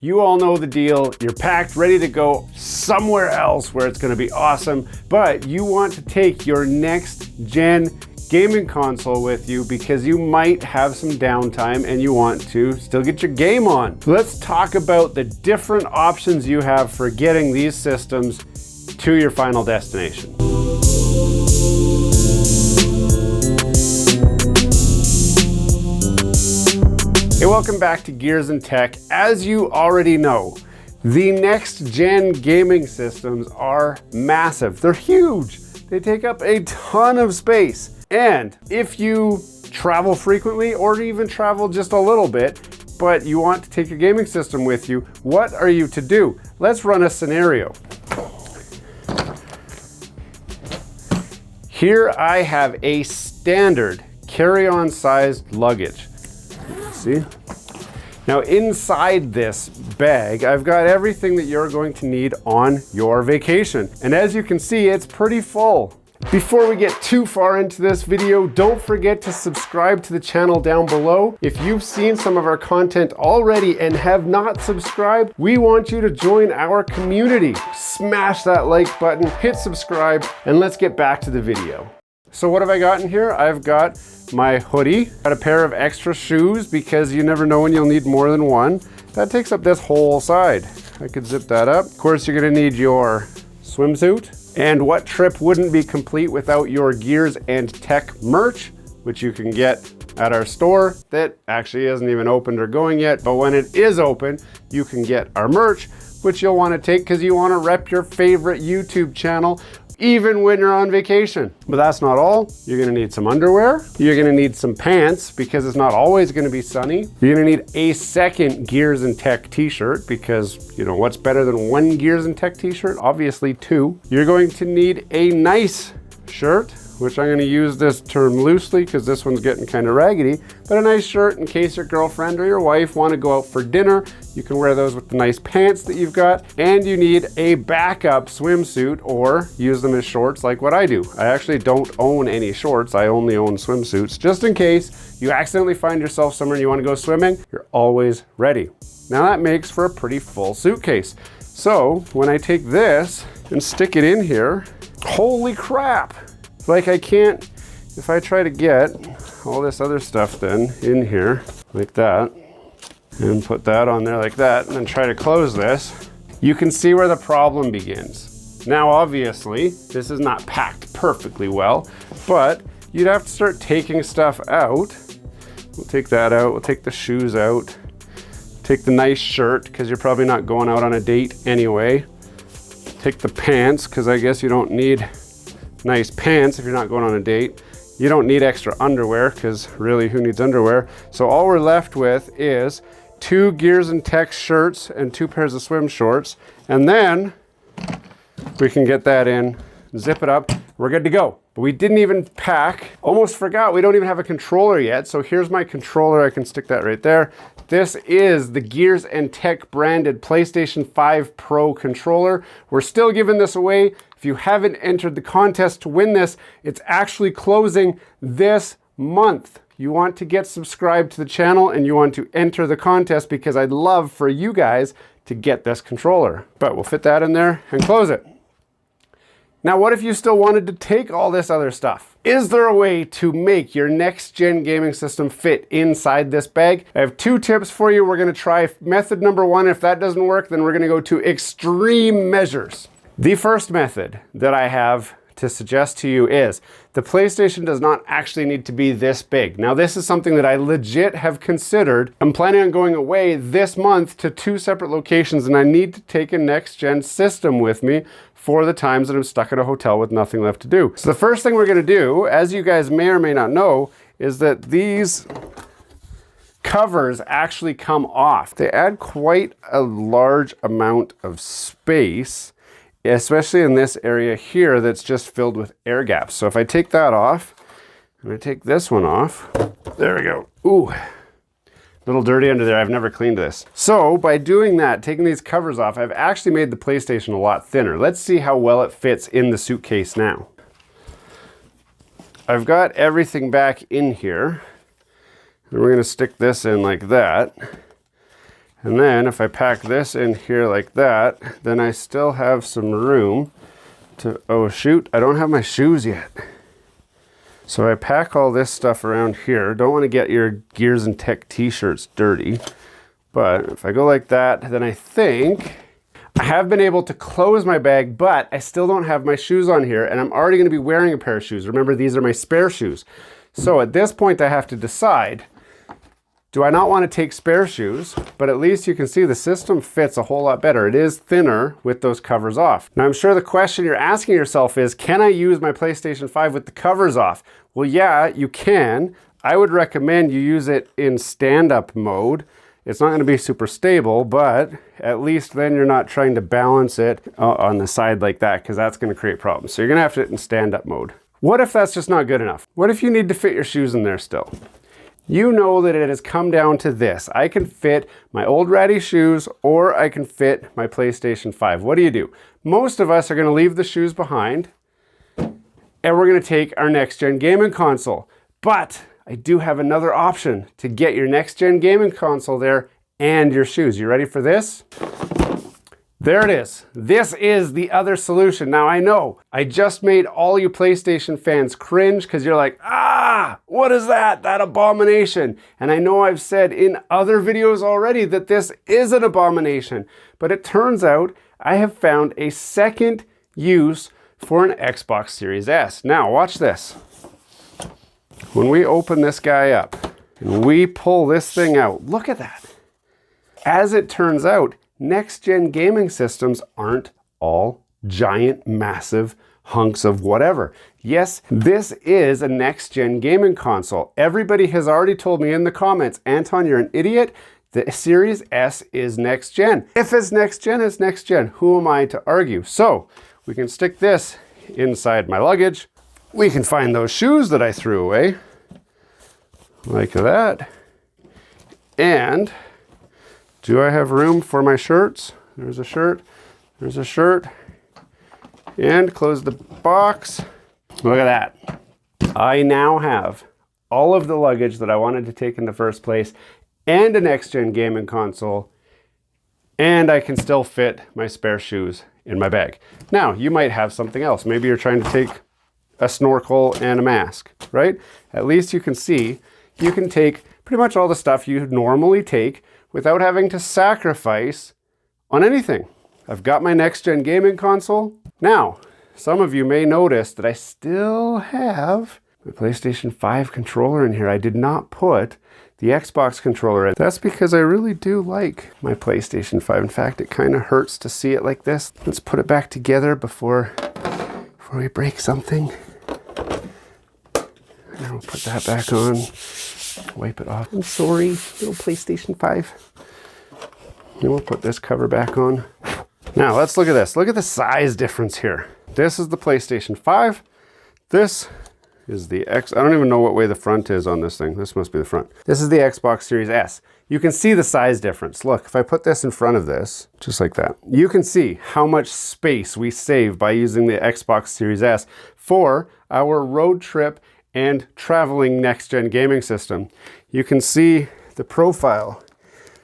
You all know the deal. You're packed, ready to go somewhere else where it's going to be awesome, but you want to take your next gen gaming console with you because you might have some downtime and you want to still get your game on. Let's talk about the different options you have for getting these systems to your final destination. Hey, welcome back to Gears and Tech. As you already know, the next gen gaming systems are massive. They're huge. They take up a ton of space. And if you travel frequently or even travel just a little bit, but you want to take your gaming system with you, what are you to do? Let's run a scenario. Here I have a standard carry-on sized luggage. See? Now inside this bag, I've got everything that you're going to need on your vacation. And as you can see, it's pretty full. Before we get too far into this video, don't forget to subscribe to the channel down below. If you've seen some of our content already and have not subscribed, we want you to join our community. Smash that like button, hit subscribe, and let's get back to the video. So what have I got in here? I've got my hoodie, got a pair of extra shoes because you never know when you'll need more than one. That takes up this whole side. I could zip that up. Of course, you're gonna need your swimsuit. And what trip wouldn't be complete without your Gears and Tech merch, which you can get at our store that actually isn't even opened or going yet. But when it is open, you can get our merch, which you'll wanna take because you wanna rep your favorite YouTube channel even when you're on vacation. But that's not all. You're gonna need some underwear. You're gonna need some pants because it's not always gonna be sunny. You're gonna need a second Gears and Tech t-shirt because, you know, what's better than one Gears and Tech t-shirt? Obviously two. You're going to need a nice shirt, which I'm gonna use this term loosely because this one's getting kind of raggedy, but a nice shirt in case your girlfriend or your wife want to go out for dinner. You can wear those with the nice pants that you've got. And you need a backup swimsuit or use them as shorts like what I do. I actually don't own any shorts. I only own swimsuits just in case you accidentally find yourself somewhere and you want to go swimming. You're always ready. Now that makes for a pretty full suitcase. So when I take this and stick it in here, holy crap. Like I can't, if I try to get all this other stuff then in here like that and put that on there like that and then try to close this, you can see where the problem begins. Now obviously this is not packed perfectly well, but you'd have to start taking stuff out. We'll take that out, we'll take the shoes out, take the nice shirt because you're probably not going out on a date anyway. Take the pants because I guess you don't need nice pants if you're not going on a date. You don't need extra underwear because really who needs underwear? So all we're left with is two Gears and Tech shirts and two pairs of swim shorts. And then we can get that in, zip it up, we're good to go. But we didn't even pack, almost forgot, we don't even have a controller yet. So here's my controller, I can stick that right there. This is the Gears and Tech branded PlayStation 5 Pro controller. We're still giving this away. If you haven't entered the contest to win this, it's actually closing this month. You want to get subscribed to the channel and you want to enter the contest because I'd love for you guys to get this controller. But we'll fit that in there and close it. Now, what if you still wanted to take all this other stuff? Is there a way to make your next gen gaming system fit inside this bag? I have two tips for you. We're gonna try method number one. If that doesn't work, then we're gonna go to extreme measures. The first method that I have to suggest to you is the PlayStation does not actually need to be this big. Now, this is something that I legit have considered. I'm planning on going away this month to two separate locations and I need to take a next gen system with me for the times that I'm stuck at a hotel with nothing left to do. So the first thing we're gonna do, as you guys may or may not know, is that these covers actually come off. They add quite a large amount of space, especially in this area here that's just filled with air gaps. So if I take that off, and I take this one off, there we go. Ooh, a little dirty under there. I've never cleaned this. So by doing that, taking these covers off, I've actually made the PlayStation a lot thinner. Let's see how well it fits in the suitcase now. I've got everything back in here. And we're gonna stick this in like that. And then if I pack this in here like that, then I still have some room to, oh shoot, I don't have my shoes yet. So I pack all this stuff around here. Don't want to get your Gears and Tech t-shirts dirty. But if I go like that, then I think I have been able to close my bag, but I still don't have my shoes on here, and I'm already going to be wearing a pair of shoes. Remember, these are my spare shoes. So at this point, I have to decide, do I not want to take spare shoes? But at least you can see the system fits a whole lot better. It is thinner with those covers off. Now I'm sure the question you're asking yourself is, can I use my PlayStation 5 with the covers off? Well, yeah, you can. I would recommend you use it in stand-up mode. It's not going to be super stable, but at least then you're not trying to balance it on the side like that, because that's going to create problems. So you're going to have to do it in stand-up mode. What if that's just not good enough? What if you need to fit your shoes in there still? You know that it has come down to this. I can fit my old ratty shoes, or I can fit my PlayStation 5. What do? Most of us are going to leave the shoes behind, and we're going to take our next-gen gaming console. But I do have another option to get your next-gen gaming console there and your shoes. You ready for this? There it is. This is the other solution. Now I know I just made all you PlayStation fans cringe because you're like, what is that? That abomination. And I know I've said in other videos already that this is an abomination, but it turns out I have found a second use for an Xbox Series S. Now watch this. When we open this guy up and we pull this thing out, look at that. As it turns out, next-gen gaming systems aren't all giant, massive hunks of whatever. Yes, this is a next-gen gaming console. Everybody has already told me in the comments, Anton, you're an idiot. The Series S is next-gen. If it's next-gen, it's next-gen. Who am I to argue? So we can stick this inside my luggage. We can find those shoes that I threw away, like that. And do I have room for my shirts? There's a shirt, there's a shirt. And close the box. Look at that. I now have all of the luggage that I wanted to take in the first place, and a next-gen gaming console, and I can still fit my spare shoes in my bag. Now, you might have something else. Maybe you're trying to take a snorkel and a mask, right? At least you can see, you can take pretty much all the stuff you normally take without having to sacrifice on anything. I've got my next-gen gaming console. Now, some of you may notice that I still have my PlayStation 5 controller in here. I did not put the Xbox controller in. That's because I really do like my PlayStation 5. In fact, it kind of hurts to see it like this. Let's put it back together before we break something. And we'll put that back on. Wipe it off. I'm sorry, little PlayStation 5. And we'll put this cover back on. Now let's look at this. Look at the size difference here. This is the PlayStation 5. This is the X. I don't even know what way the front is on this thing. This must be the front. This is the Xbox Series S. You can see the size difference. Look, if I put this in front of this, just like that, you can see how much space we save by using the Xbox Series S for our road trip and traveling next-gen gaming system. You can see the profile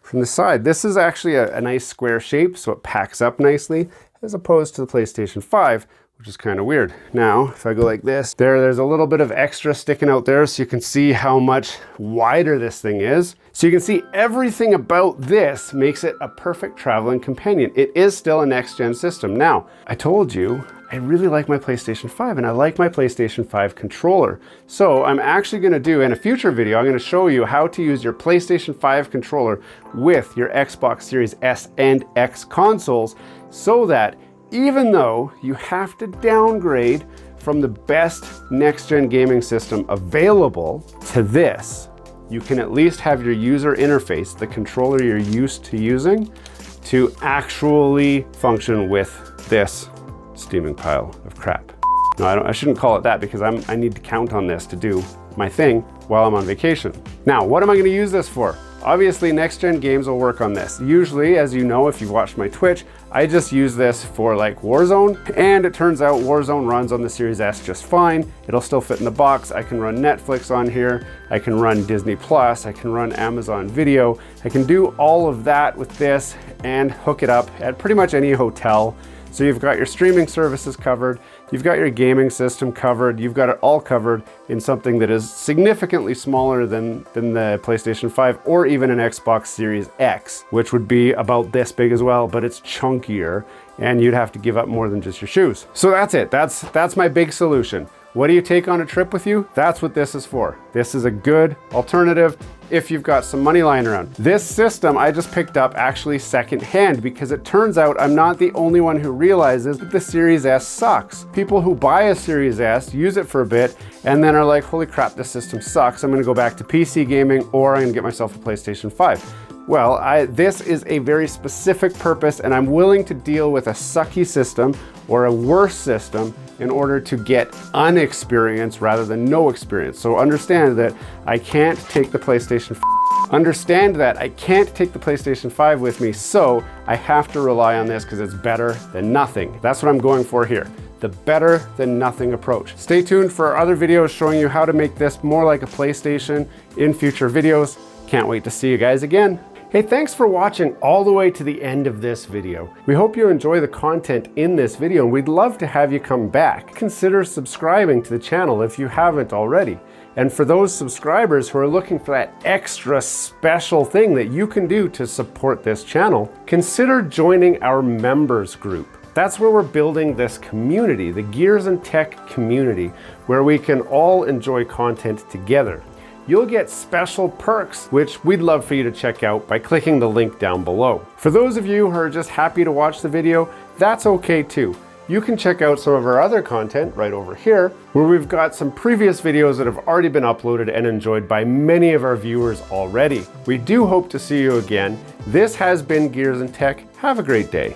from the side. This is actually a nice square shape, so it packs up nicely, as opposed to the PlayStation 5, which is kind of weird. Now, if I go like this, there's a little bit of extra sticking out there, so you can see how much wider this thing is. So you can see everything about this makes it a perfect traveling companion. It is still a next-gen system. Now, I told you, I really like my PlayStation 5, and I like my PlayStation 5 controller. So I'm actually going to do, in a future video, I'm going to show you how to use your PlayStation 5 controller with your Xbox Series S and X consoles, so that even though you have to downgrade from the best next-gen gaming system available to this, you can at least have your user interface, the controller you're used to using, to actually function with this steaming pile of crap. No, I shouldn't call it that, because I need to count on this to do my thing while I'm on vacation. Now, what am I going to use this for? Obviously, next-gen games will work on this. Usually, as you know, if you've watched my Twitch, I just use this for like Warzone, and it turns out Warzone runs on the Series S just fine. It'll still fit in the box. I can run Netflix on here. I can run Disney Plus. I can run Amazon Video. I can do all of that with this and hook it up at pretty much any hotel. So you've got your streaming services covered, you've got your gaming system covered, you've got it all covered in something that is significantly smaller than the PlayStation 5 or even an Xbox Series X, which would be about this big as well, but it's chunkier and you'd have to give up more than just your shoes. So that's it, that's my big solution. What do you take on a trip with you? That's what this is for. This is a good alternative if you've got some money lying around. This system I just picked up actually secondhand because it turns out I'm not the only one who realizes that the Series S sucks. People who buy a Series S, use it for a bit, and then are like, holy crap, this system sucks. I'm gonna go back to PC gaming or I'm gonna get myself a PlayStation 5. Well, this is a very specific purpose and I'm willing to deal with a sucky system or a worse system in order to get unexperience rather than no experience. So understand that I can't take the PlayStation 5 with me, so I have to rely on this because it's better than nothing. That's what I'm going for here. The better than nothing approach. Stay tuned for other videos showing you how to make this more like a PlayStation in future videos. Can't wait to see you guys again. Hey, thanks for watching all the way to the end of this video. We hope you enjoy the content in this video and we'd love to have you come back. Consider subscribing to the channel if you haven't already. And for those subscribers who are looking for that extra special thing that you can do to support this channel, consider joining our members group. That's where we're building this community, the Gears and Tech community, where we can all enjoy content together. You'll get special perks, which we'd love for you to check out by clicking the link down below. For those of you who are just happy to watch the video, that's okay too. You can check out some of our other content right over here, where we've got some previous videos that have already been uploaded and enjoyed by many of our viewers already. We do hope to see you again. This has been Gears and Tech. Have a great day.